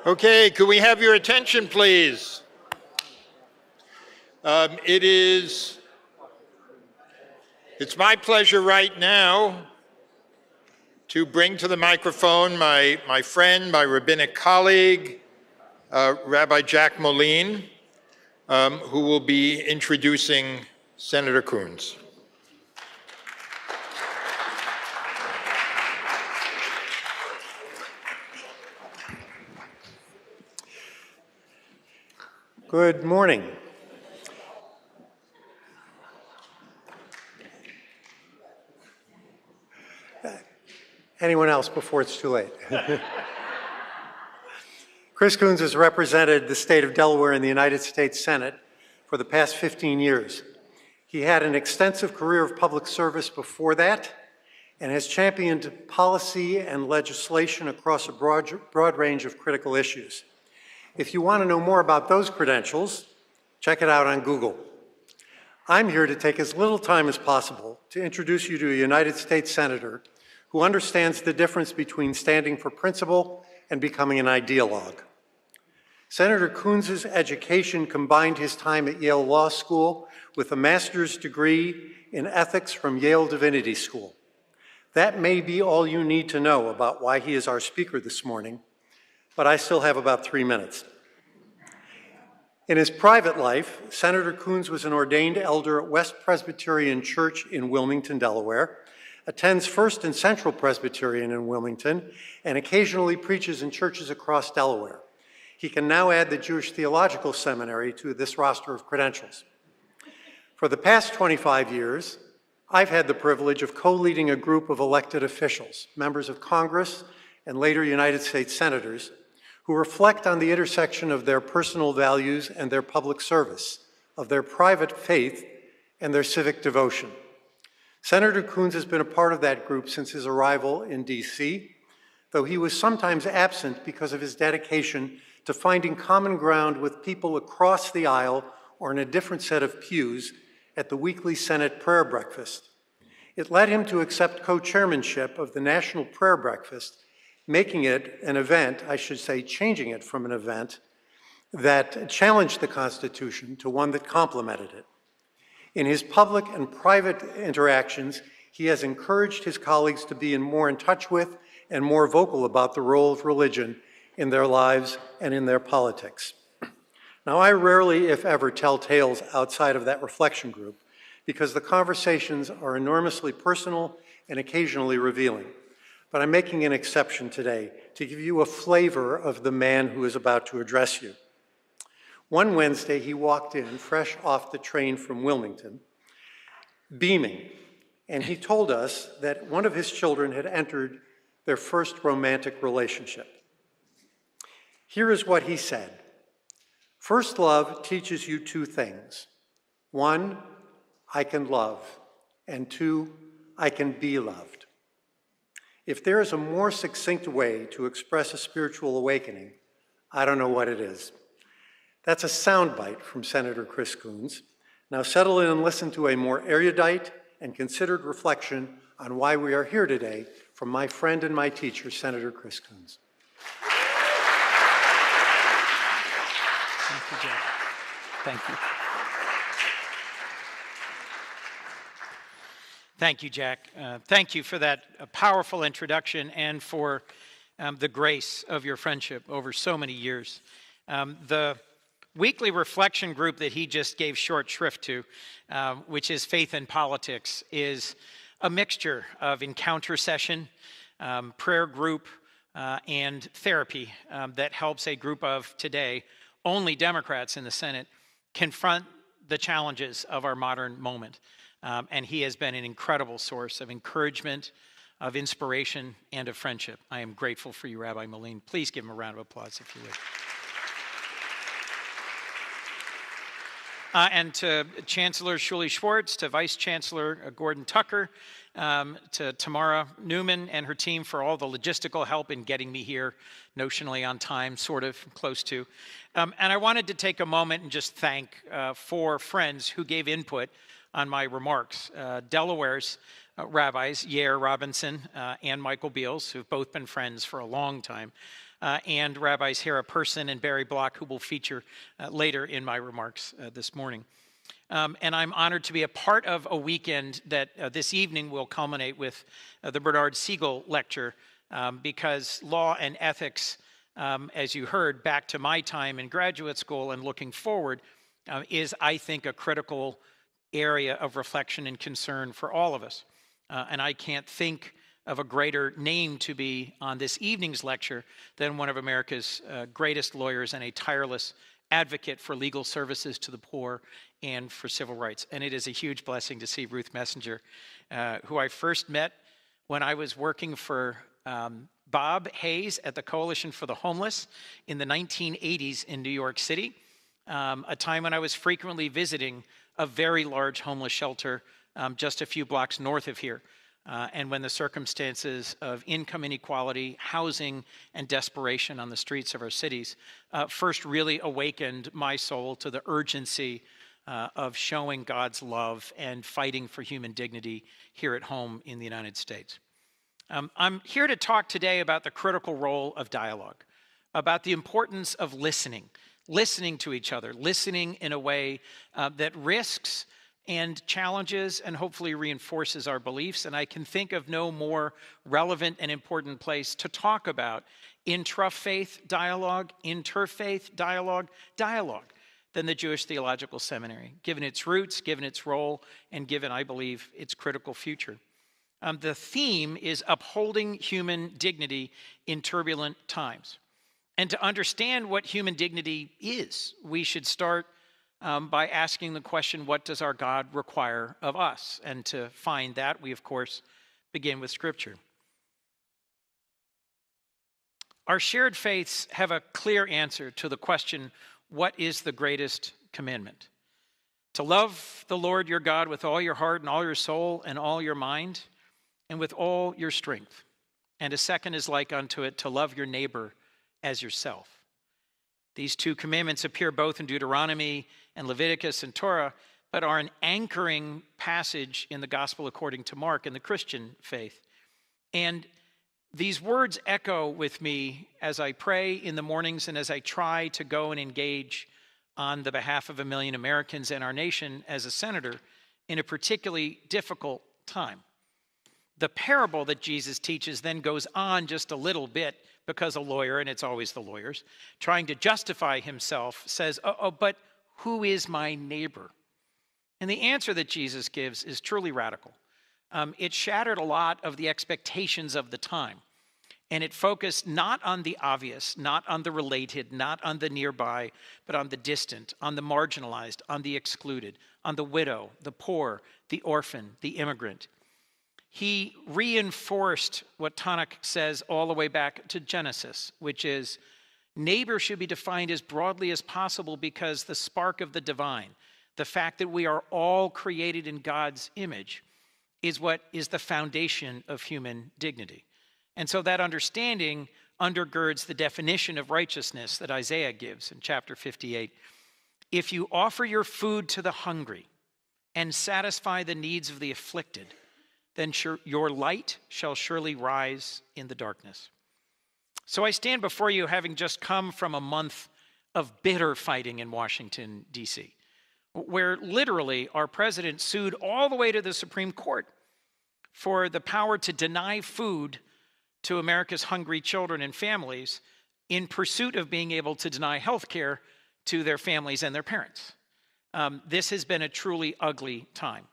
Okay, could we have your attention, please? It's my pleasure right now to bring to the microphone my friend, my rabbinic colleague, Rabbi Jack Moline, who will be introducing Senator Coons. Good morning. Anyone else before it's too late? Chris Coons has represented the state of Delaware in the United States Senate for the past 15 years. He had an extensive career of public service before that and has championed policy and legislation across a broad range of critical issues. If you want to know more about those credentials, check it out on Google. I'm here to take as little time as possible to introduce you to a United States Senator who understands the difference between standing for principle and becoming an ideologue. Senator Coons' education combined his time at Yale Law School with a master's degree in ethics from Yale Divinity School. That may be all you need to know about why he is our speaker this morning, but I still have about 3 minutes. In his private life, Senator Coons was an ordained elder at West Presbyterian Church in Wilmington, Delaware, attends First and Central Presbyterian in Wilmington, and occasionally preaches in churches across Delaware. He can now add the Jewish Theological Seminary to this roster of credentials. For the past 25 years, I've had the privilege of co-leading a group of elected officials, members of Congress, and later United States senators, who reflect on the intersection of their personal values and their public service, of their private faith and their civic devotion. Senator Coons has been a part of that group since his arrival in D.C., though he was sometimes absent because of his dedication to finding common ground with people across the aisle or in a different set of pews at the weekly Senate prayer breakfast. It led him to accept co-chairmanship of the National Prayer Breakfast, making it an event, I should say changing it from an event that challenged the Constitution to one that complemented it. In his public and private interactions, he has encouraged his colleagues to be more in touch with and more vocal about the role of religion in their lives and in their politics. Now, I rarely, if ever, tell tales outside of that reflection group because the conversations are enormously personal and occasionally revealing. But I'm making an exception today to give you a flavor of the man who is about to address you. One Wednesday, he walked in fresh off the train from Wilmington, beaming, and he told us that one of his children had entered their first romantic relationship. Here is what he said. First love teaches you two things. One, I can love, and two, I can be loved. If there is a more succinct way to express a spiritual awakening, I don't know what it is. That's a soundbite from Senator Chris Coons. Now settle in and listen to a more erudite and considered reflection on why we are here today from my friend and my teacher, Senator Chris Coons. Thank you, Jack. Thank you. Thank you, Jack. Thank you for that powerful introduction and for the grace of your friendship over so many years. The weekly reflection group that he just gave short shrift to, which is Faith in Politics, is a mixture of encounter session, prayer group, and therapy that helps a group of today only Democrats in the Senate confront the challenges of our modern moment. And he has been an incredible source of encouragement, of inspiration, and of friendship. I am grateful for you, Rabbi Moline. Please give him a round of applause if you would. And to Chancellor Shuli Schwartz, to Vice Chancellor Gordon Tucker, to Tamara Newman and her team for all the logistical help in getting me here notionally on time, sort of close to. And I wanted to take a moment and just thank 4 friends who gave input on my remarks. Delaware's rabbis, Yair Robinson and Michael Beals, who've both been friends for a long time. and Rabbis Hera Person and Barry Block, who will feature later in my remarks this morning. And I'm honored to be a part of a weekend that this evening will culminate with the Bernard Siegel Lecture, because law and ethics, as you heard, back to my time in graduate school and looking forward, is, I think, a critical area of reflection and concern for all of us. And I can't think of a greater name to be on this evening's lecture than one of America's greatest lawyers and a tireless advocate for legal services to the poor and for civil rights. And it is a huge blessing to see Ruth Messenger, who I first met when I was working for Bob Hayes at the Coalition for the Homeless in the 1980s in New York City, a time when I was frequently visiting a very large homeless shelter just a few blocks north of here, and when the circumstances of income inequality, housing, and desperation on the streets of our cities first really awakened my soul to the urgency of showing God's love and fighting for human dignity here at home in the United States. I'm here to talk today about the critical role of dialogue, about the importance of listening to each other, listening in a way that risks and challenges and hopefully reinforces our beliefs. And I can think of no more relevant and important place to talk about intra-faith dialogue, interfaith dialogue than the Jewish Theological Seminary, given its roots, given its role, and given, I believe, its critical future. The theme is upholding human dignity in turbulent times. And to understand what human dignity is, we should start by asking the question, what does our God require of us? And to find that, we, of course, begin with Scripture. Our shared faiths have a clear answer to the question, what is the greatest commandment? To love the Lord your God with all your heart and all your soul and all your mind and with all your strength. And a second is like unto it, to love your neighbor as yourself. These two commandments appear both in Deuteronomy and Leviticus and Torah, but are an anchoring passage in the Gospel according to Mark in the Christian faith. And these words echo with me as I pray in the mornings and as I try to go and engage on the behalf of 1 million Americans and our nation as a senator in a particularly difficult time. The parable that Jesus teaches then goes on just a little bit because a lawyer, and it's always the lawyers, trying to justify himself, says, but who is my neighbor? And the answer that Jesus gives is truly radical. It shattered a lot of the expectations of the time. And it focused not on the obvious, not on the related, not on the nearby, but on the distant, on the marginalized, on the excluded, on the widow, the poor, the orphan, the immigrant. He reinforced what Tanakh says all the way back to Genesis, which is neighbor should be defined as broadly as possible because the spark of the divine, the fact that we are all created in God's image, is what is the foundation of human dignity. And so that understanding undergirds the definition of righteousness that Isaiah gives in chapter 58. If you offer your food to the hungry and satisfy the needs of the afflicted, then your light shall surely rise in the darkness. So I stand before you having just come from a month of bitter fighting in Washington, D.C., where literally our president sued all the way to the Supreme Court for the power to deny food to America's hungry children and families in pursuit of being able to deny health care to their families and their parents. This has been a truly ugly time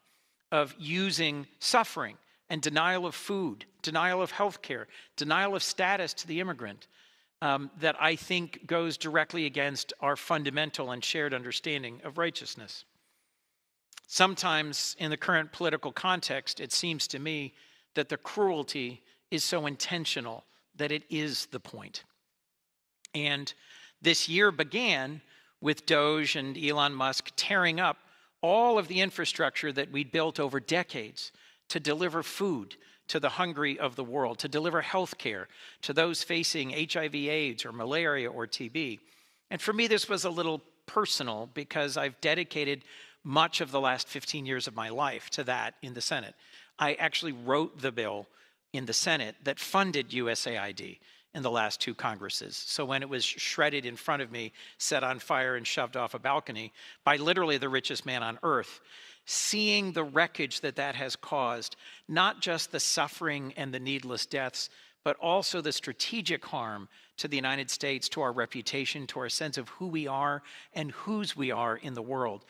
of using suffering and denial of food, denial of health care, denial of status to the immigrant that I think goes directly against our fundamental and shared understanding of righteousness. Sometimes in the current political context, it seems to me that the cruelty is so intentional that it is the point. And this year began with Doge and Elon Musk tearing up all of the infrastructure that we'd built over decades to deliver food to the hungry of the world, to deliver health care to those facing HIV/AIDS or malaria or TB. And for me, this was a little personal because I've dedicated much of the last 15 years of my life to that in the Senate. I actually wrote the bill in the Senate that funded USAID in the last 2 Congresses. So when it was shredded in front of me, set on fire and shoved off a balcony by literally the richest man on earth, seeing the wreckage that that has caused, not just the suffering and the needless deaths, but also the strategic harm to the United States, to our reputation, to our sense of who we are and whose we are in the world,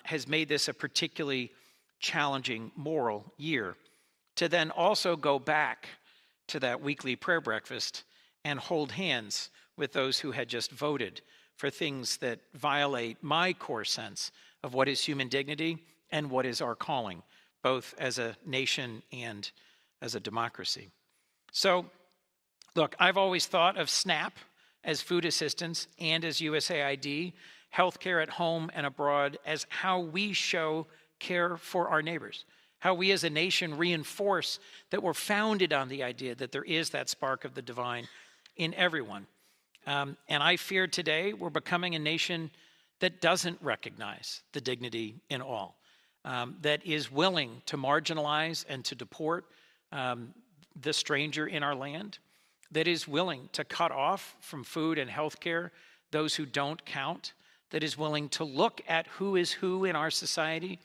has made this a particularly challenging moral year. To then also go back to that weekly prayer breakfast and hold hands with those who had just voted for things that violate my core sense of what is human dignity and what is our calling, both as a nation and as a democracy. So, look, I've always thought of SNAP as food assistance and as USAID, healthcare at home and abroad, as how we show care for our neighbors, how we as a nation reinforce that we're founded on the idea that there is that spark of the divine in everyone. And I fear today we're becoming a nation that doesn't recognize the dignity in all, that is willing to marginalize and to deport the stranger in our land, that is willing to cut off from food and healthcare those who don't count, that is willing to look at who is who in our society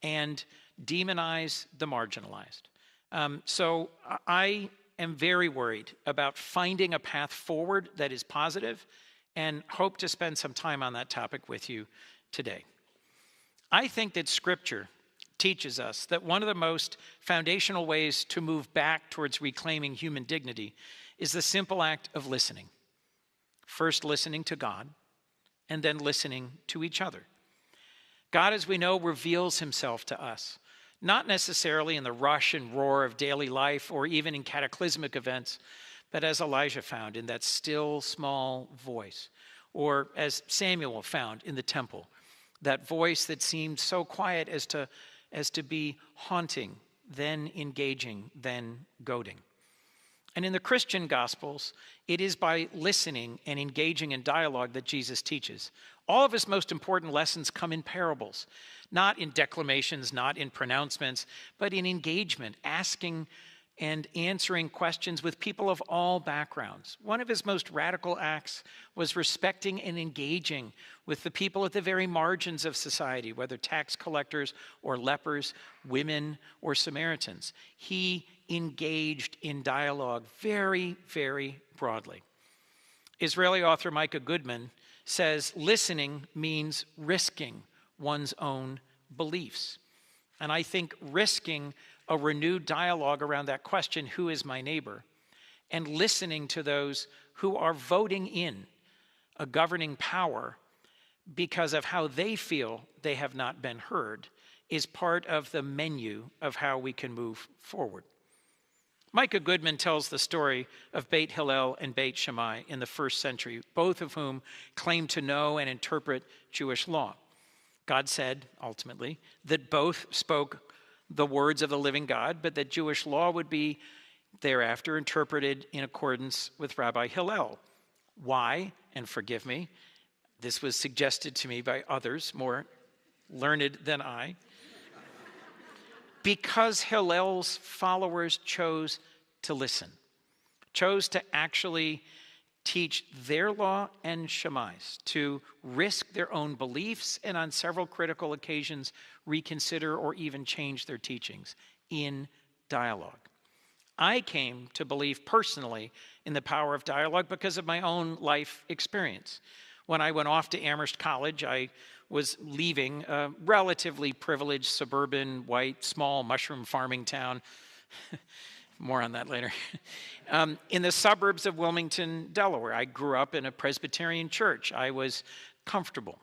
and demonize the marginalized. So I am very worried about finding a path forward that is positive and hope to spend some time on that topic with you today. I think that Scripture teaches us that one of the most foundational ways to move back towards reclaiming human dignity is the simple act of listening. First listening to God, and then listening to each other. God, as we know, reveals himself to us, not necessarily in the rush and roar of daily life or even in cataclysmic events, but as Elijah found in that still small voice, or as Samuel found in the temple, that voice that seemed so quiet as to be haunting, then engaging, then goading. And in the Christian Gospels, it is by listening and engaging in dialogue that Jesus teaches. All of his most important lessons come in parables, not in declamations, not in pronouncements, but in engagement, asking and answering questions with people of all backgrounds. One of his most radical acts was respecting and engaging with the people at the very margins of society, whether tax collectors or lepers, women or Samaritans. He engaged in dialogue very, very broadly. Israeli author Micah Goodman says listening means risking one's own beliefs. And I think risking a renewed dialogue around that question, who is my neighbor, and listening to those who are voting in a governing power because of how they feel they have not been heard, is part of the menu of how we can move forward. Micah Goodman tells the story of Beit Hillel and Beit Shammai in the first century, both of whom claimed to know and interpret Jewish law. God said, ultimately, that both spoke the words of the living God, but that Jewish law would be thereafter interpreted in accordance with Rabbi Hillel. Why? And forgive me, this was suggested to me by others more learned than I. Because Hillel's followers chose to listen, chose to actually teach their law and Shammai's, to risk their own beliefs and on several critical occasions reconsider or even change their teachings in dialogue. I came to believe personally in the power of dialogue because of my own life experience. When I went off to Amherst College, I was leaving a relatively privileged suburban, white, small mushroom farming town. More on that later. In the suburbs of Wilmington, Delaware. I grew up in a Presbyterian church. I was comfortable,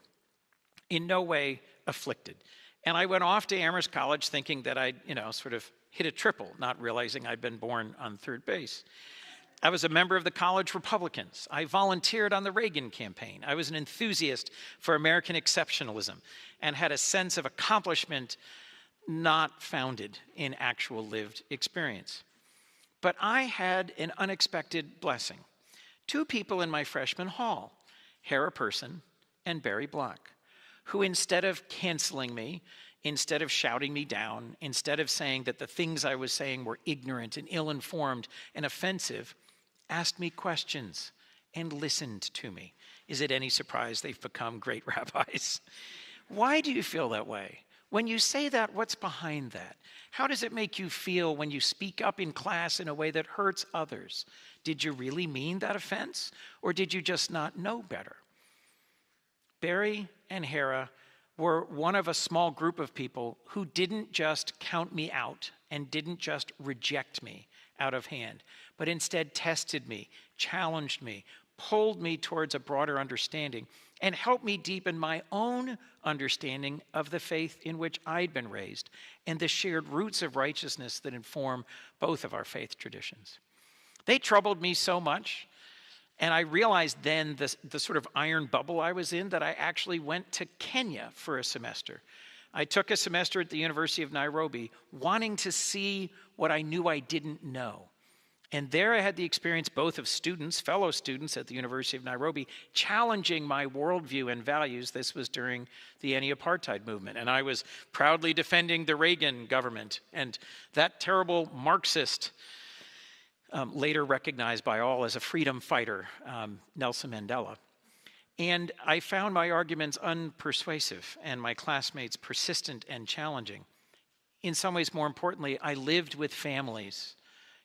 in no way afflicted. And I went off to Amherst College thinking that I'd, sort of hit a triple, not realizing I'd been born on third base. I was a member of the college Republicans. I volunteered on the Reagan campaign. I was an enthusiast for American exceptionalism and had a sense of accomplishment not founded in actual lived experience. But I had an unexpected blessing. 2 people in my freshman hall, Hera Person and Barry Block, who instead of canceling me, instead of shouting me down, instead of saying that the things I was saying were ignorant and ill-informed and offensive, asked me questions, and listened to me. Is it any surprise they've become great rabbis? Why do you feel that way? When you say that, what's behind that? How does it make you feel when you speak up in class in a way that hurts others? Did you really mean that offense, or did you just not know better? Barry and Hera were one of a small group of people who didn't just count me out and didn't just reject me out of hand, but instead tested me, challenged me, pulled me towards a broader understanding, and helped me deepen my own understanding of the faith in which I'd been raised and the shared roots of righteousness that inform both of our faith traditions. They troubled me so much, and I realized then the sort of iron bubble I was in, that I actually went to Kenya for a semester. I took a semester at the University of Nairobi, wanting to see what I knew I didn't know. And there I had the experience both of students, fellow students at the University of Nairobi, challenging my worldview and values. This was during the anti-apartheid movement. And I was proudly defending the Reagan government and that terrible Marxist, later recognized by all as a freedom fighter, Nelson Mandela. And I found my arguments unpersuasive and my classmates persistent and challenging. In some ways, more importantly, I lived with families,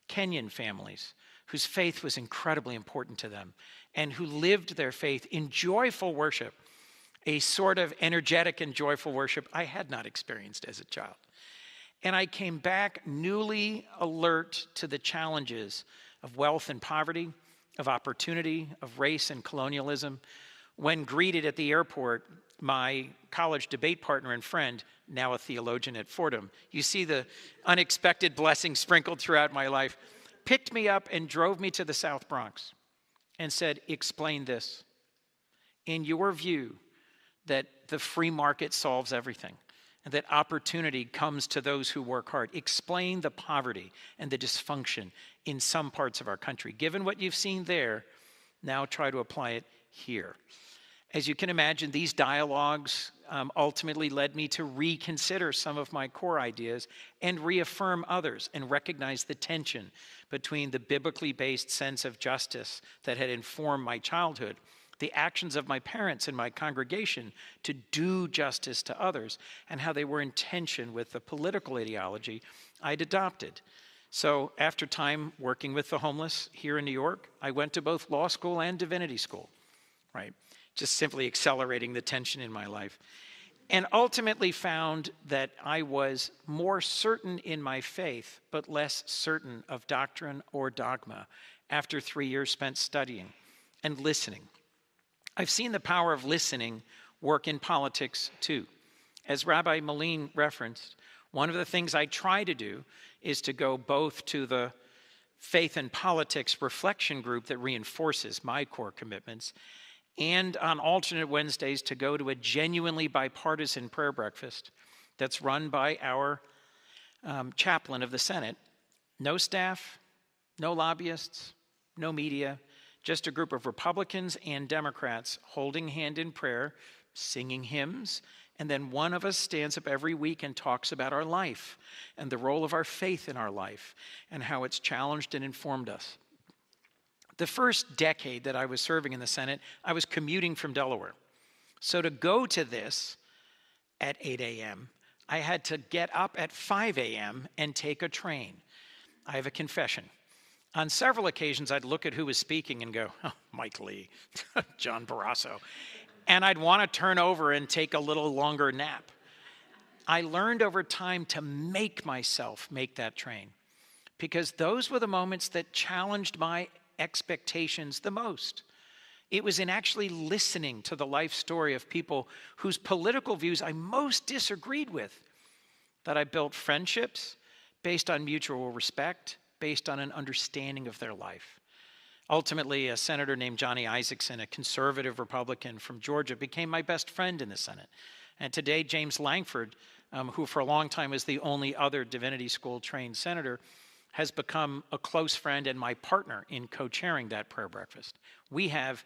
Kenyan families, whose faith was incredibly important to them and who lived their faith in joyful worship, a sort of energetic and joyful worship I had not experienced as a child. And I came back newly alert to the challenges of wealth and poverty, of opportunity, of race and colonialism, when greeted at the airport my college debate partner and friend, now a theologian at Fordham. You see the unexpected blessings sprinkled throughout my life, picked me up and drove me to the South Bronx and said, explain this. In your view, that the free market solves everything, and that opportunity comes to those who work hard. Explain the poverty and the dysfunction in some parts of our country. Given what you've seen there, now try to apply it here. As you can imagine, these dialogues ultimately led me to reconsider some of my core ideas and reaffirm others and recognize the tension between the biblically based sense of justice that had informed my childhood, the actions of my parents and my congregation to do justice to others, and how they were in tension with the political ideology I'd adopted. So after time working with the homeless here in New York, I went to both law school and divinity school, right? Just simply accelerating the tension in my life. And ultimately found that I was more certain in my faith, but less certain of doctrine or dogma after 3 years spent studying and listening. I've seen the power of listening work in politics too. As Rabbi Moline referenced, one of the things I try to do is to go both to the faith and politics reflection group that reinforces my core commitments, and on alternate Wednesdays to go to a genuinely bipartisan prayer breakfast that's run by our chaplain of the Senate. No staff, no lobbyists, no media, just a group of Republicans and Democrats holding hand in prayer, singing hymns, and then one of us stands up every week and talks about our life and the role of our faith in our life and how it's challenged and informed us. The first decade that I was serving in the Senate, I was commuting from Delaware. So to go to this at 8 a.m., I had to get up at 5 a.m. and take a train. I have a confession. On several occasions, I'd look at who was speaking and go, oh, Mike Lee, John Barrasso. And I'd want to turn over and take a little longer nap. I learned over time to make myself make that train, because those were the moments that challenged my expectations the most. It was in actually listening to the life story of people whose political views I most disagreed with that I built friendships based on mutual respect, based on an understanding of their life. Ultimately, a senator named Johnny Isakson, a conservative Republican from Georgia, became my best friend in the Senate. And today, James Langford, who for a long time was the only other divinity school trained senator, has become a close friend and my partner in co-chairing that prayer breakfast. We have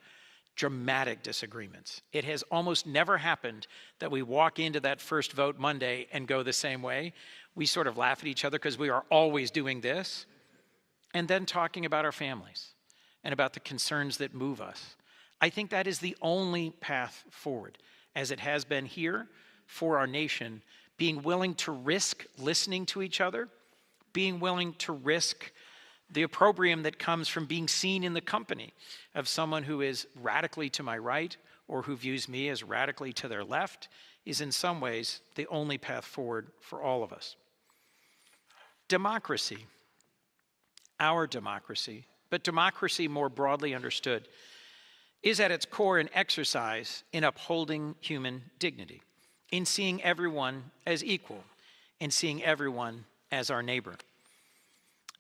dramatic disagreements. It has almost never happened that we walk into that first vote Monday and go the same way. We sort of laugh at each other because we are always doing this, and then talking about our families and about the concerns that move us. I think that is the only path forward, as it has been here for our nation, being willing to risk listening to each other, being willing to risk the opprobrium that comes from being seen in the company of someone who is radically to my right or who views me as radically to their left, is in some ways the only path forward for all of us. Democracy, our democracy, but democracy more broadly understood, is at its core an exercise in upholding human dignity, in seeing everyone as equal, in seeing everyone as our neighbor.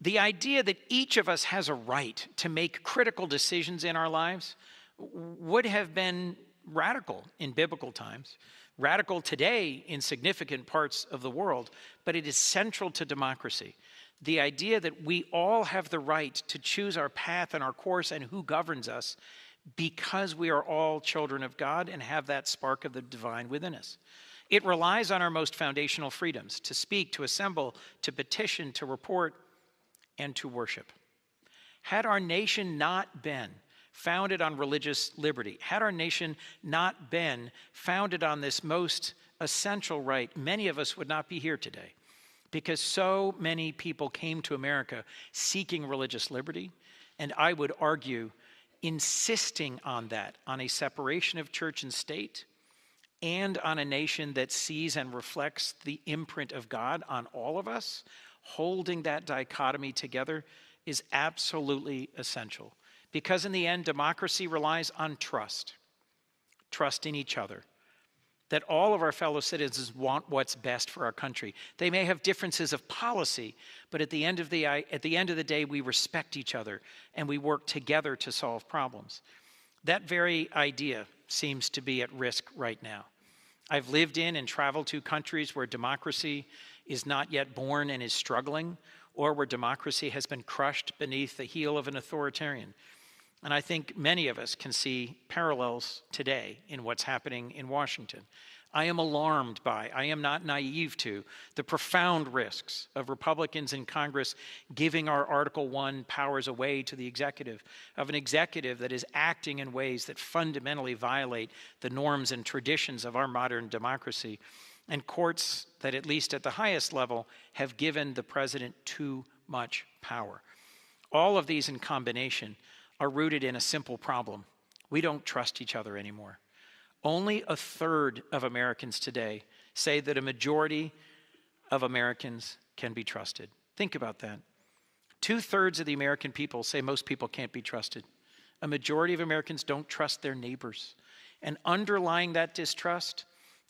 The idea that each of us has a right to make critical decisions in our lives would have been radical in biblical times, radical today in significant parts of the world, but it is central to democracy. The idea that we all have the right to choose our path and our course and who governs us because we are all children of God and have that spark of the divine within us. It relies on our most foundational freedoms to speak, to assemble, to petition, to report, and to worship. Had our nation not been founded on religious liberty, had our nation not been founded on this most essential right, many of us would not be here today, because so many people came to America seeking religious liberty, and I would argue insisting on that, on a separation of church and state, and on a nation that sees and reflects the imprint of God on all of us. Holding that dichotomy together is absolutely essential. Because in the end, democracy relies on trust in each other, that all of our fellow citizens want what's best for our country. They may have differences of policy, but at the end of the day, we respect each other and we work together to solve problems. That very idea seems to be at risk right now. I've lived in and traveled to countries where democracy is not yet born and is struggling, or where democracy has been crushed beneath the heel of an authoritarian. And I think many of us can see parallels today in what's happening in Washington. I am alarmed by, I am not naive to, the profound risks of Republicans in Congress giving our Article I powers away to the executive, of an executive that is acting in ways that fundamentally violate the norms and traditions of our modern democracy, and courts that, at least at the highest level, have given the president too much power. All of these in combination are rooted in a simple problem. We don't trust each other anymore. Only a third of Americans today say that a majority of Americans can be trusted. Think about that. 2/3 of the American people say most people can't be trusted. A majority of Americans don't trust their neighbors. And underlying that distrust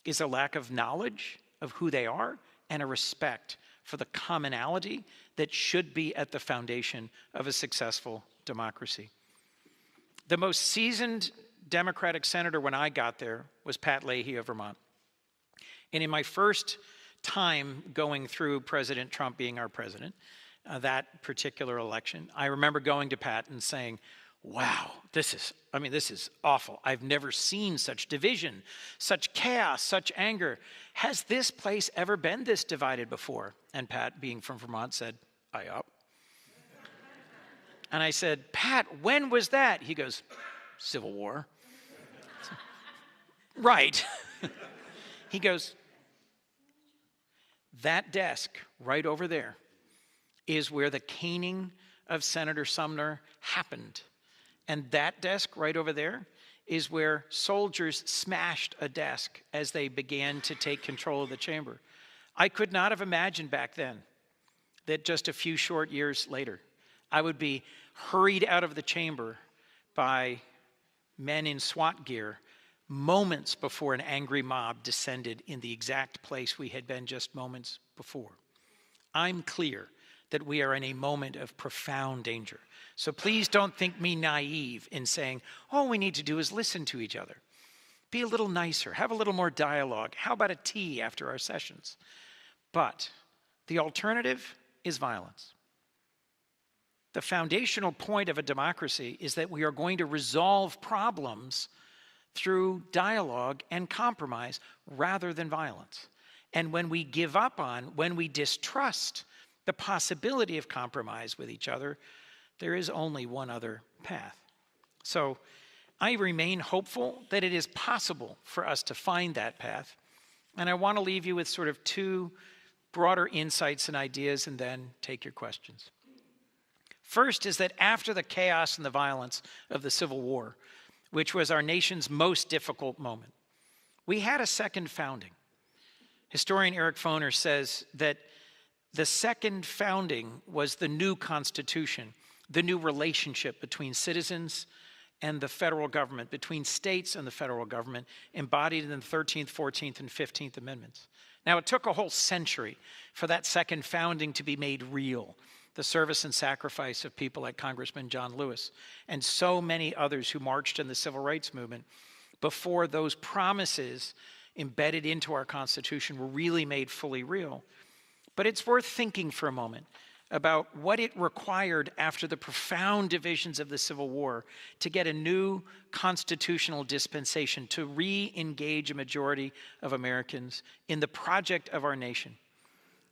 is a lack of knowledge of who they are and a respect for the commonality that should be at the foundation of a successful democracy. The most seasoned Democratic senator when I got there was Pat Leahy of Vermont. And in my first time going through President Trump being our president, that particular election, I remember going to Pat and saying, wow, this is awful. I've never seen such division, such chaos, such anger. Has this place ever been this divided before? And Pat, being from Vermont, said, aye up. And I said, Pat, when was that? He goes, Civil War. Right. He goes, that desk right over there is where the caning of Senator Sumner happened. And that desk right over there is where soldiers smashed a desk as they began to take control of the chamber. I could not have imagined back then that just a few short years later, I would be hurried out of the chamber by men in SWAT gear moments before an angry mob descended in the exact place we had been just moments before. I'm clear that we are in a moment of profound danger. So please don't think me naive in saying, all we need to do is listen to each other. Be a little nicer, have a little more dialogue. How about a tea after our sessions? But the alternative is violence. The foundational point of a democracy is that we are going to resolve problems through dialogue and compromise rather than violence. And when we give up on, when we distrust the possibility of compromise with each other, There is only one other path. So I remain hopeful that it is possible for us to find that path. And I want to leave you with sort of two broader insights and ideas and then take your questions. First is that after the chaos and the violence of the Civil War, which was our nation's most difficult moment, we had a second founding. Historian Eric Foner says that the second founding was the new Constitution, the new relationship between citizens and the federal government, between states and the federal government, embodied in the 13th, 14th, and 15th Amendments. Now, it took a whole century for that second founding to be made real, the service and sacrifice of people like Congressman John Lewis and so many others who marched in the civil rights movement before those promises embedded into our Constitution were really made fully real. But it's worth thinking for a moment about what it required after the profound divisions of the Civil War to get a new constitutional dispensation to re-engage a majority of Americans in the project of our nation.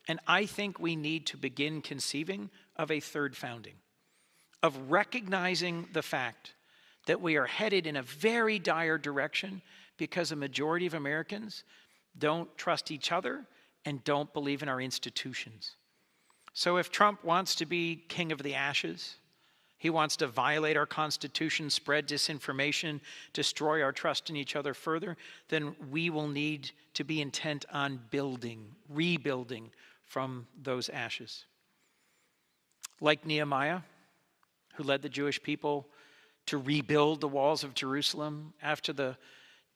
And I think we need to begin conceiving of a third founding, of recognizing the fact that we are headed in a very dire direction because a majority of Americans don't trust each other and don't believe in our institutions. So if Trump wants to be king of the ashes, he wants to violate our Constitution, spread disinformation, destroy our trust in each other further, then we will need to be intent on building, rebuilding from those ashes. Like Nehemiah, who led the Jewish people to rebuild the walls of Jerusalem after the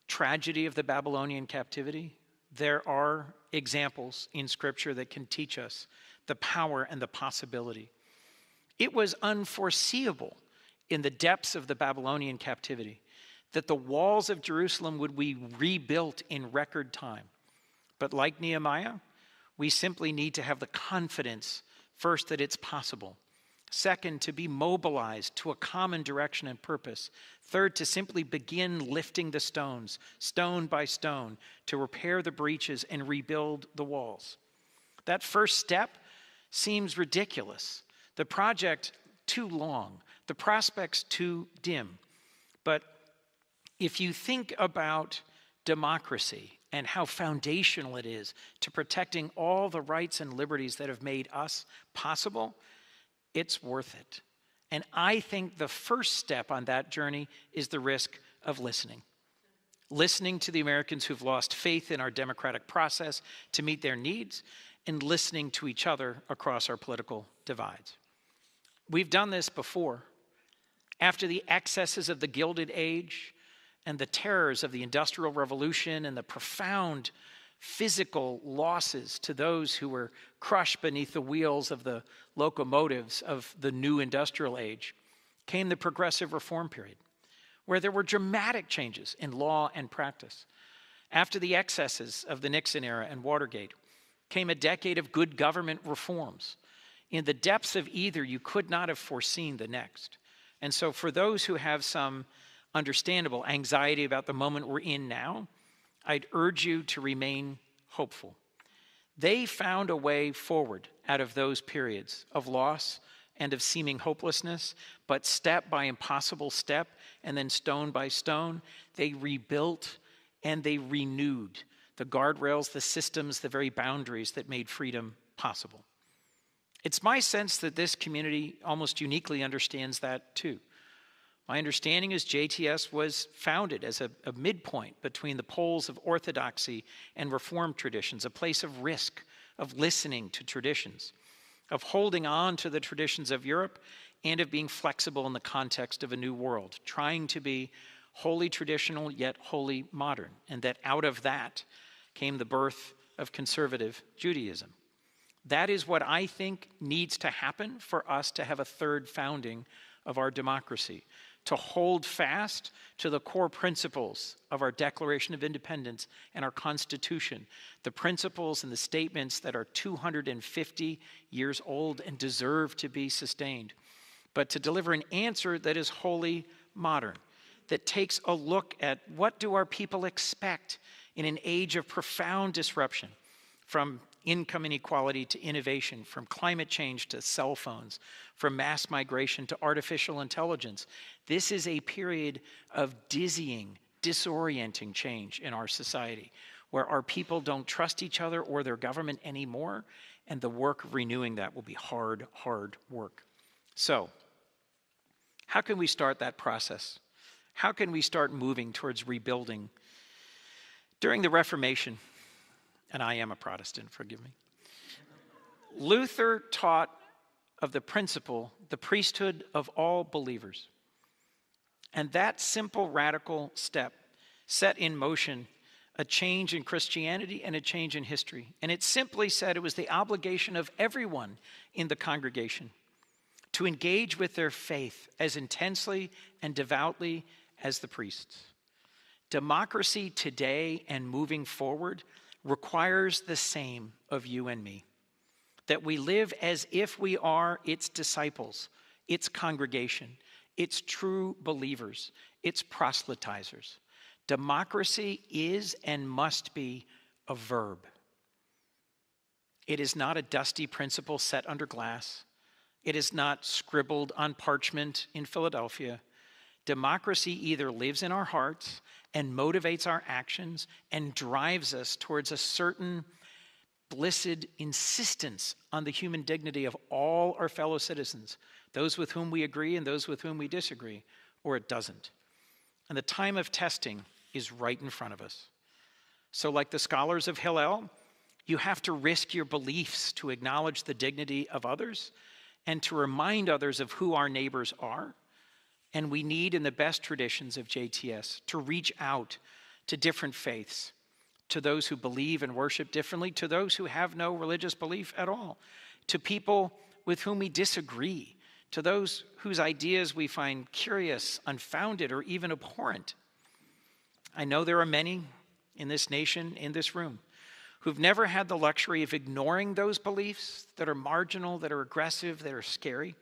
tragedy of the Babylonian captivity, there are examples in Scripture that can teach us the power and the possibility. It was unforeseeable in the depths of the Babylonian captivity that the walls of Jerusalem would be rebuilt in record time. But like Nehemiah, we simply need to have the confidence, first, that it's possible. Second, to be mobilized to a common direction and purpose. Third, to simply begin lifting the stones, stone by stone, to repair the breaches and rebuild the walls. That first step seems ridiculous. The project too long, the prospects too dim. But if you think about democracy and how foundational it is to protecting all the rights and liberties that have made us possible, it's worth it. And I think the first step on that journey is the risk of listening. Listening to the Americans who've lost faith in our democratic process to meet their needs, and listening to each other across our political divides. We've done this before. After the excesses of the Gilded Age and the terrors of the Industrial Revolution and the profound physical losses to those who were crushed beneath the wheels of the locomotives of the new industrial age, came the Progressive Reform period, where there were dramatic changes in law and practice. After the excesses of the Nixon era and Watergate, came a decade of good government reforms. In the depths of either, you could not have foreseen the next. And so for those who have some understandable anxiety about the moment we're in now, I'd urge you to remain hopeful. They found a way forward out of those periods of loss and of seeming hopelessness, but step by impossible step, and then stone by stone, they rebuilt and they renewed the guardrails, the systems, the very boundaries that made freedom possible. It's my sense that this community almost uniquely understands that too. My understanding is JTS was founded as a midpoint between the poles of orthodoxy and reform traditions, a place of risk, of listening to traditions, of holding on to the traditions of Europe, and of being flexible in the context of a new world, trying to be wholly traditional yet wholly modern, and that out of that came the birth of conservative Judaism. That is what I think needs to happen for us to have a third founding of our democracy, to hold fast to the core principles of our Declaration of Independence and our Constitution, the principles and the statements that are 250 years old and deserve to be sustained, but to deliver an answer that is wholly modern, that takes a look at what do our people expect in an age of profound disruption, from income inequality to innovation, from climate change to cell phones, from mass migration to artificial intelligence. This is a period of dizzying, disorienting change in our society, where our people don't trust each other or their government anymore, and the work of renewing that will be hard, hard work. So, how can we start that process? How can we start moving towards rebuilding? During the Reformation, and I am a Protestant, forgive me, Luther taught of the principle, the priesthood of all believers. And that simple, radical step set in motion a change in Christianity and a change in history. And it simply said it was the obligation of everyone in the congregation to engage with their faith as intensely and devoutly as the priests. Democracy today and moving forward requires the same of you and me, that we live as if we are its disciples, its congregation, its true believers, its proselytizers. Democracy is and must be a verb. It is not a dusty principle set under glass. It is not scribbled on parchment in Philadelphia. Democracy either lives in our hearts and motivates our actions and drives us towards a certain blessed insistence on the human dignity of all our fellow citizens, those with whom we agree and those with whom we disagree, or it doesn't. And the time of testing is right in front of us. So like the scholars of Hillel, you have to risk your beliefs to acknowledge the dignity of others and to remind others of who our neighbors are. And we need, in the best traditions of JTS, to reach out to different faiths, to those who believe and worship differently, to those who have no religious belief at all, to people with whom we disagree, to those whose ideas we find curious, unfounded, or even abhorrent. I know there are many in this nation, in this room, who've never had the luxury of ignoring those beliefs that are marginal, that are aggressive, that are scary,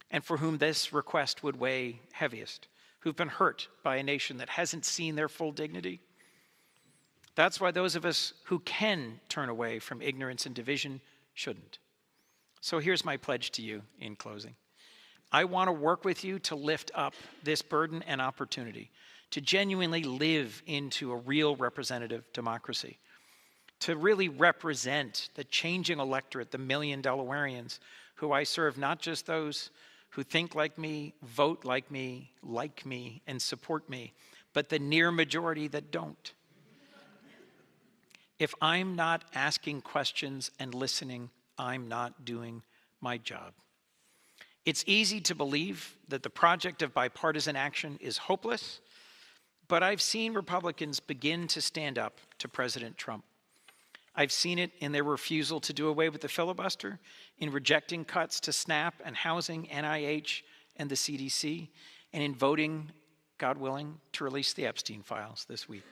and for whom this request would weigh heaviest, who've been hurt by a nation that hasn't seen their full dignity. That's why those of us who can turn away from ignorance and division shouldn't. So here's my pledge to you in closing. I want to work with you to lift up this burden and opportunity, to genuinely live into a real representative democracy, to really represent the changing electorate, the million Delawareans who I serve, not just those who think like me, vote like me, and support me, but the near majority that don't. If I'm not asking questions and listening, I'm not doing my job. It's easy to believe that the project of bipartisan action is hopeless, but I've seen Republicans begin to stand up to President Trump. I've seen it in their refusal to do away with the filibuster, in rejecting cuts to SNAP and housing, NIH, and the CDC, and in voting, God willing, to release the Epstein files this week.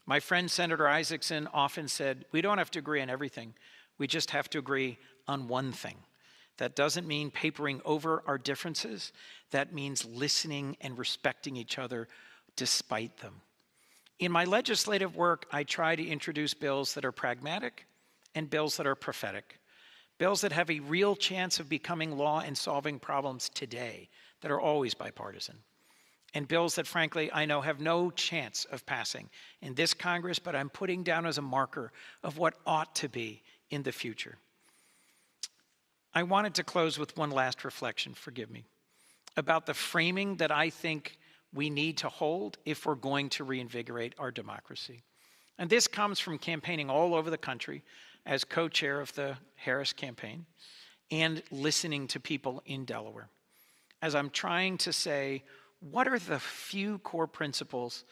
My friend Senator Isaacson often said, we don't have to agree on everything. We just have to agree on one thing. That doesn't mean papering over our differences. That means listening and respecting each other despite them. In my legislative work, I try to introduce bills that are pragmatic and bills that are prophetic. Bills that have a real chance of becoming law and solving problems today that are always bipartisan. And bills that, frankly, I know have no chance of passing in this Congress, but I'm putting down as a marker of what ought to be in the future. I wanted to close with one last reflection, forgive me, about the framing that I think we need to hold if we're going to reinvigorate our democracy. And this comes from campaigning all over the country as co-chair of the Harris campaign and listening to people in Delaware. As I'm trying to say, what are the few core principles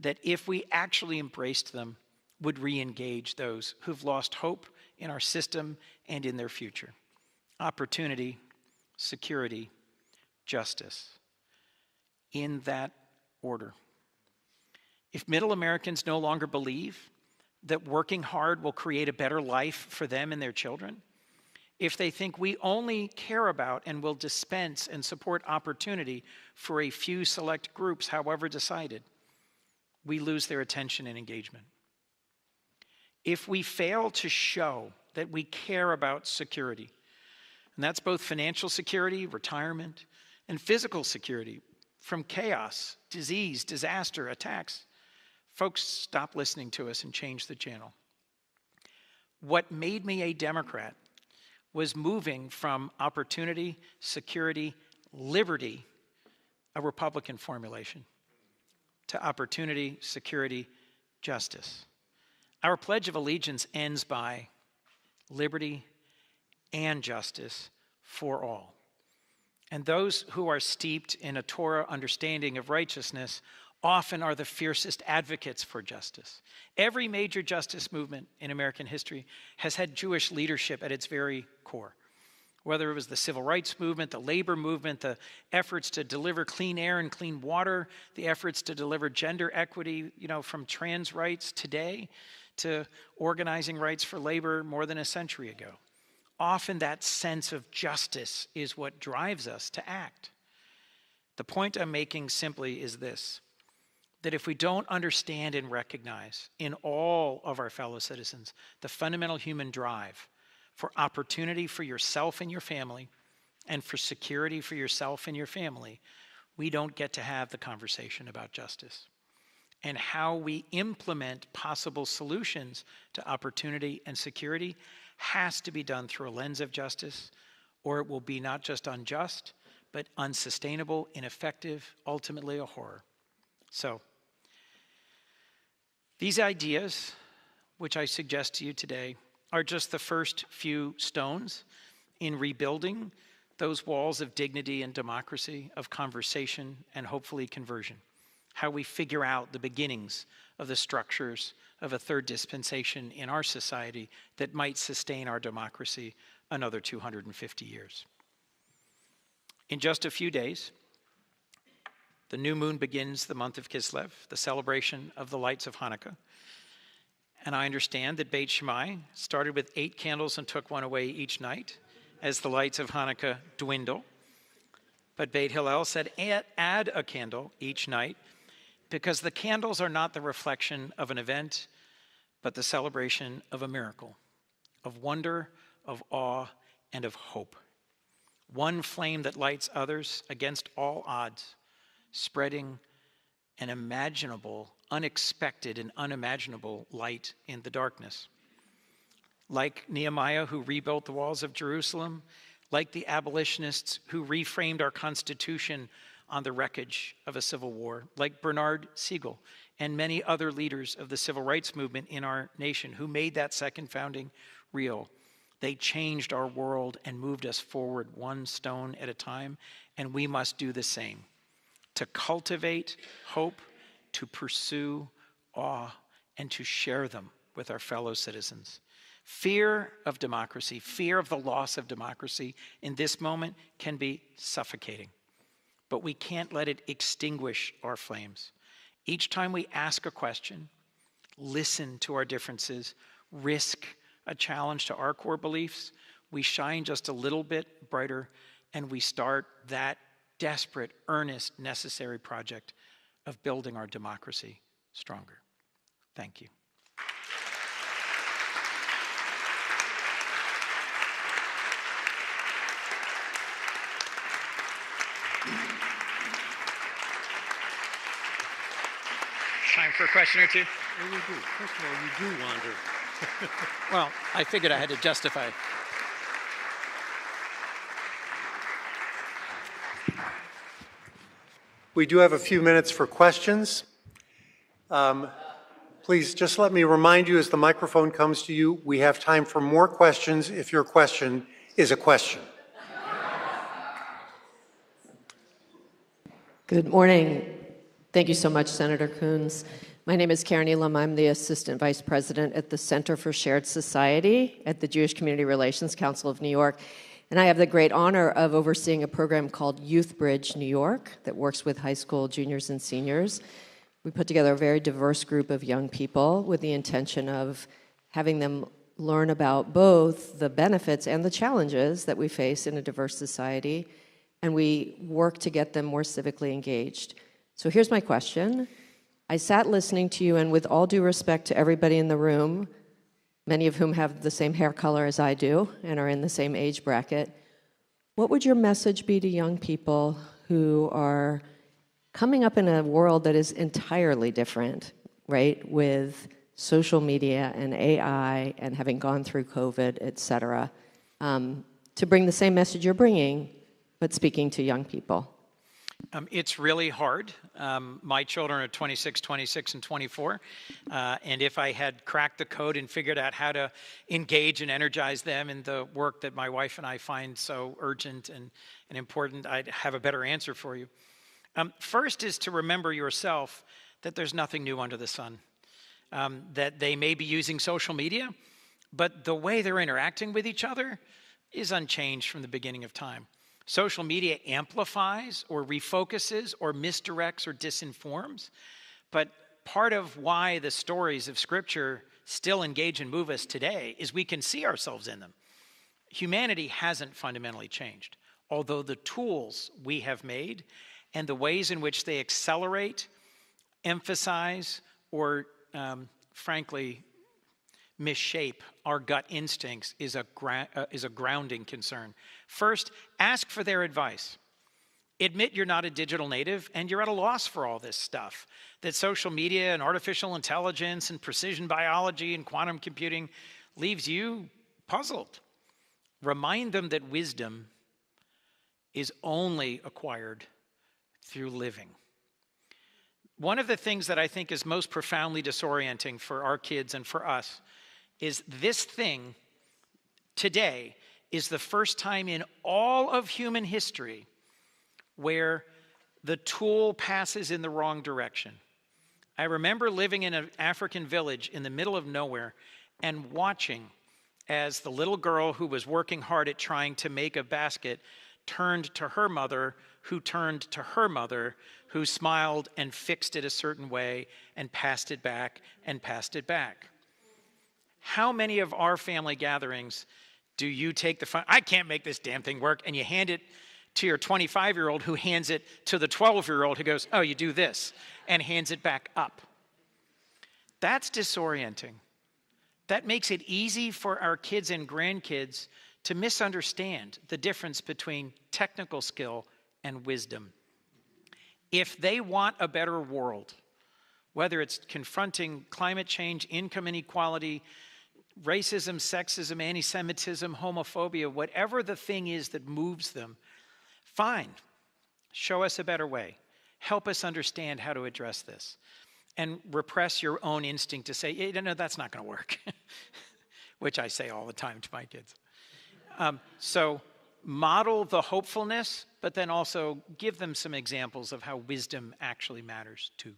that if we actually embraced them would re-engage those who've lost hope in our system and in their future? Opportunity, security, justice. In that order. If middle Americans no longer believe that working hard will create a better life for them and their children, if they think we only care about and will dispense and support opportunity for a few select groups, however decided, we lose their attention and engagement. if we fail to show that we care about security, and that's both financial security, retirement, and physical security from chaos, disease, disaster, attacks, folks stop listening to us and change the channel. What made me a Democrat was moving from opportunity, security, liberty, a Republican formulation, to opportunity, security, justice. Our Pledge of Allegiance ends by liberty and justice for all. And those who are steeped in a Torah understanding of righteousness often are the fiercest advocates for justice. Every major justice movement in American history has had Jewish leadership at its very core. Whether it was the civil rights movement, the labor movement, the efforts to deliver clean air and clean water, the efforts to deliver gender equity, from trans rights today to organizing rights for labor more than a century ago. Often that sense of justice is what drives us to act. The point I'm making simply is this, that if we don't understand and recognize in all of our fellow citizens the fundamental human drive for opportunity for yourself and your family and for security for yourself and your family, we don't get to have the conversation about justice. And how we implement possible solutions to opportunity and security has to be done through a lens of justice, or it will be not just unjust, but unsustainable, ineffective, ultimately a horror. So, these ideas, which I suggest to you today, are just the first few stones in rebuilding those walls of dignity and democracy, of conversation and hopefully conversion. How we figure out the beginnings of the structures of a third dispensation in our society that might sustain our democracy another 250 years. In just a few days, the new moon begins the month of Kislev, the celebration of the lights of Hanukkah. And I understand that Beit Shammai started with 8 candles and took one away each night as the lights of Hanukkah dwindle. But Beit Hillel said, add a candle each night, because the candles are not the reflection of an event, but the celebration of a miracle, of wonder, of awe, and of hope. One flame that lights others against all odds, spreading an imaginable, unexpected, and unimaginable light in the darkness. Like Nehemiah, who rebuilt the walls of Jerusalem, like the abolitionists who reframed our Constitution on the wreckage of a civil war, like Bernard Siegel and many other leaders of the civil rights movement in our nation who made that second founding real. They changed our world and moved us forward one stone at a time, and we must do the same. To cultivate hope, to pursue awe, and to share them with our fellow citizens. Fear of democracy, fear of the loss of democracy in this moment can be suffocating. But we can't let it extinguish our flames. Each time we ask a question, listen to our differences, risk a challenge to our core beliefs, we shine just a little bit brighter, and we start that desperate, earnest, necessary project of building our democracy stronger. Thank you. Time for a question or two? Well, you do. First of all, you do wander. Well, I figured I had to justify it. We do have a few minutes for questions. Please just let me remind you as the microphone comes to you, we have time for more questions if your question is a question. Good morning. Thank you so much, Senator Coons. My name is Karen Elam. I'm the Assistant Vice President at the Center for Shared Society at the Jewish Community Relations Council of New York. And I have the great honor of overseeing a program called Youth Bridge New York that works with high school juniors and seniors. We put together a very diverse group of young people with the intention of having them learn about both the benefits and the challenges that we face in a diverse society, and we work to get them more civically engaged. So here's my question. I sat listening to you, and with all due respect to everybody in the room, many of whom have the same hair color as I do and are in the same age bracket. What would your message be to young people who are coming up in a world that is entirely different, right, with social media and AI and having gone through COVID, et cetera, to bring the same message you're bringing, but speaking to young people? It's really hard. My children are 26, 26, and 24. And if I had cracked the code and figured out how to engage and energize them in the work that my wife and I find so urgent and important, I'd have a better answer for you. First is to remember yourself that there's nothing new under the sun. That they may be using social media, but the way they're interacting with each other is unchanged from the beginning of time. Social media amplifies or refocuses or misdirects or disinforms, but part of why the stories of Scripture still engage and move us today is we can see ourselves in them. Humanity hasn't fundamentally changed, although the tools we have made and the ways in which they accelerate, emphasize, or frankly, misshape our gut instincts is a grounding concern. First, ask for their advice. Admit you're not a digital native and you're at a loss for all this stuff, that social media and artificial intelligence and precision biology and quantum computing leaves you puzzled. Remind them that wisdom is only acquired through living. One of the things that I think is most profoundly disorienting for our kids and for us is this thing today is the first time in all of human history where the tool passes in the wrong direction. I remember living in an African village in the middle of nowhere and watching as the little girl who was working hard at trying to make a basket turned to her mother, who turned to her mother, who smiled and fixed it a certain way and passed it back and passed it back. How many of our family gatherings do you take the fun, I can't make this damn thing work, and you hand it to your 25-year-old who hands it to the 12-year-old who goes, oh, you do this, and hands it back up? That's disorienting. That makes it easy for our kids and grandkids to misunderstand the difference between technical skill and wisdom. If they want a better world, whether it's confronting climate change, income inequality, racism, sexism, anti-Semitism, homophobia, whatever the thing is that moves them, fine. Show us a better way. Help us understand how to address this. And repress your own instinct to say, no, that's not going to work, which I say all the time to my kids. So model the hopefulness, but then also give them some examples of how wisdom actually matters too.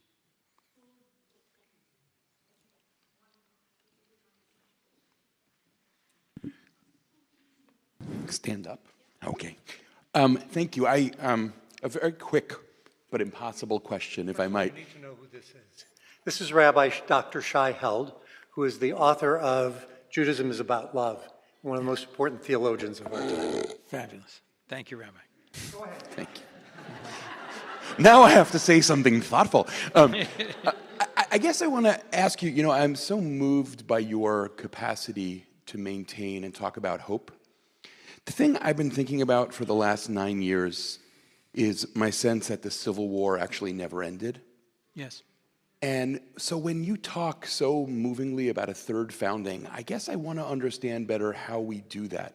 Stand up. Okay. Thank you. A very quick but impossible question, if I might. I need to know who this is. This is Rabbi Dr. Shai Held, who is the author of Judaism is About Love, one of the most important theologians of our time. Fabulous. Thank you, Rabbi. Go ahead. Thank you. Now I have to say something thoughtful. I guess I want to ask you, I'm so moved by your capacity to maintain and talk about hope. The thing I've been thinking about for the last 9 years is my sense that the Civil War actually never ended. Yes. And so when you talk so movingly about a third founding, I guess I want to understand better how we do that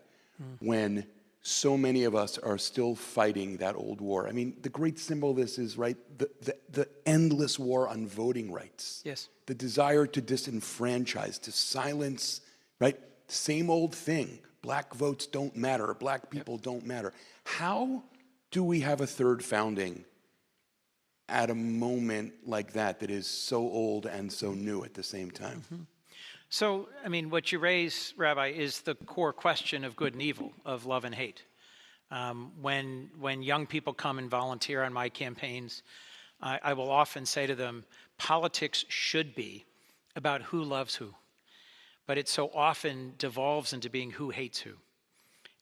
when so many of us are still fighting that old war. I mean, the great symbol of this is, right, the endless war on voting rights. Yes. The desire to disenfranchise, to silence, right, same old thing. Black votes don't matter. Black people don't matter. How do we have a third founding at a moment like that is so old and so new at the same time? Mm-hmm. So, I mean, what you raise, Rabbi, is the core question of good and evil, of love and hate. When young people come and volunteer on my campaigns, I will often say to them, politics should be about who loves who. But it so often devolves into being who hates who.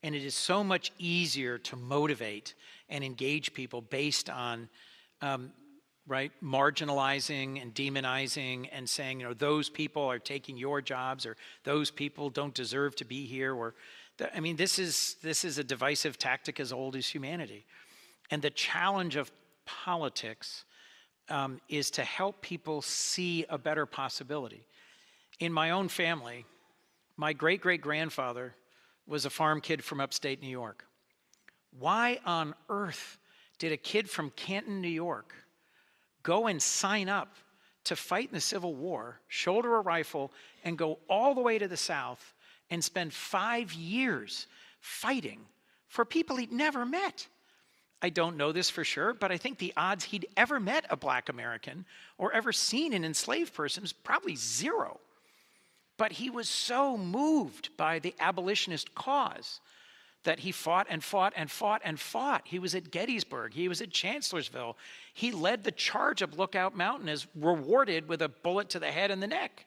And it is so much easier to motivate and engage people based on right? Marginalizing and demonizing and saying, those people are taking your jobs, or those people don't deserve to be here. Or, this is a divisive tactic as old as humanity. And the challenge of politics is to help people see a better possibility. In my own family, my great-great-grandfather was a farm kid from upstate New York. Why on earth did a kid from Canton, New York, go and sign up to fight in the Civil War, shoulder a rifle, and go all the way to the South and spend 5 years fighting for people he'd never met? I don't know this for sure, but I think the odds he'd ever met a Black American or ever seen an enslaved person is probably zero. But he was so moved by the abolitionist cause that he fought and fought and fought and fought. He was at Gettysburg. He was at Chancellorsville. He led the charge up Lookout Mountain, as rewarded with a bullet to the head and the neck.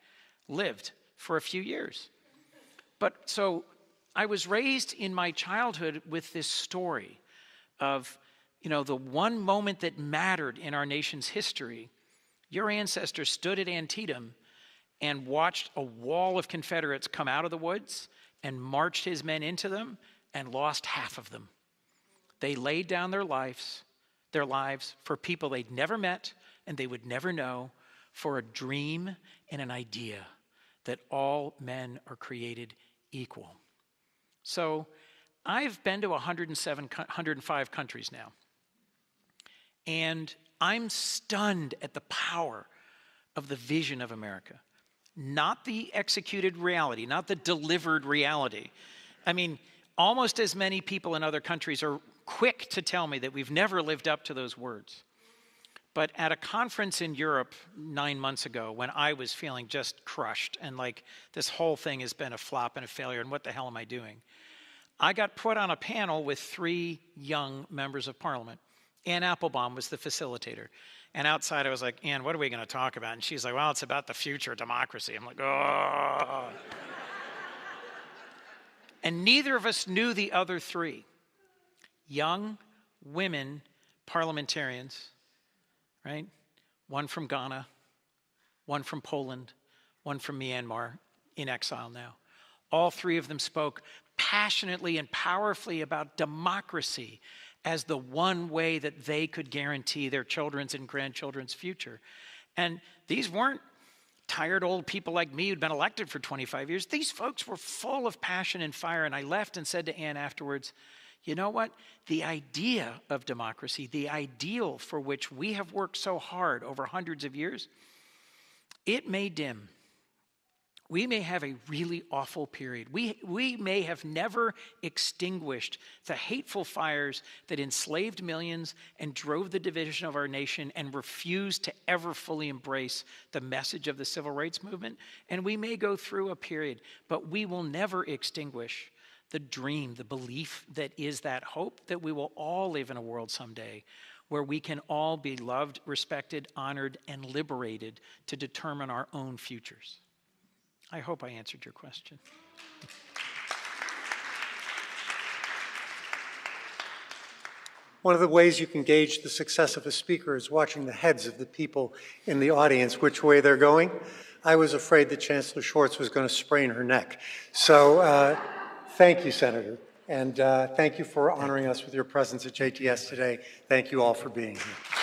Lived for a few years. But so I was raised in my childhood with this story of, the one moment that mattered in our nation's history. Your ancestors stood at Antietam and watched a wall of Confederates come out of the woods and marched his men into them and lost half of them. They laid down their lives for people they'd never met and they would never know, for a dream and an idea that all men are created equal. So I've been to 105 countries now, and I'm stunned at the power of the vision of America. Not the executed reality, not the delivered reality. Almost as many people in other countries are quick to tell me that we've never lived up to those words. But at a conference in Europe 9 months ago, when I was feeling just crushed and like this whole thing has been a flop and a failure and what the hell am I doing? I got put on a panel with 3 young members of parliament. Ann Applebaum was the facilitator. And outside I was like, Ann, what are we going to talk about? And she's like, well, it's about the future of democracy. I'm like, oh. And neither of us knew the other 3. Young women parliamentarians, right? One from Ghana, one from Poland, one from Myanmar, in exile now. All 3 of them spoke passionately and powerfully about democracy as the one way that they could guarantee their children's and grandchildren's future. And these weren't tired old people like me who'd been elected for 25 years. These folks were full of passion and fire. And I left and said to Ann afterwards, you know what? The idea of democracy, the ideal for which we have worked so hard over hundreds of years, it may dim. We may have a really awful period. We may have never extinguished the hateful fires that enslaved millions and drove the division of our nation and refused to ever fully embrace the message of the civil rights movement. And we may go through a period, but we will never extinguish the dream, the belief that is that hope that we will all live in a world someday where we can all be loved, respected, honored, and liberated to determine our own futures. I hope I answered your question. One of the ways you can gauge the success of a speaker is watching the heads of the people in the audience, which way they're going. I was afraid that Chancellor Schwartz was going to sprain her neck. So thank you, Senator. And thank you for honoring us with your presence at JTS today. Thank you all for being here.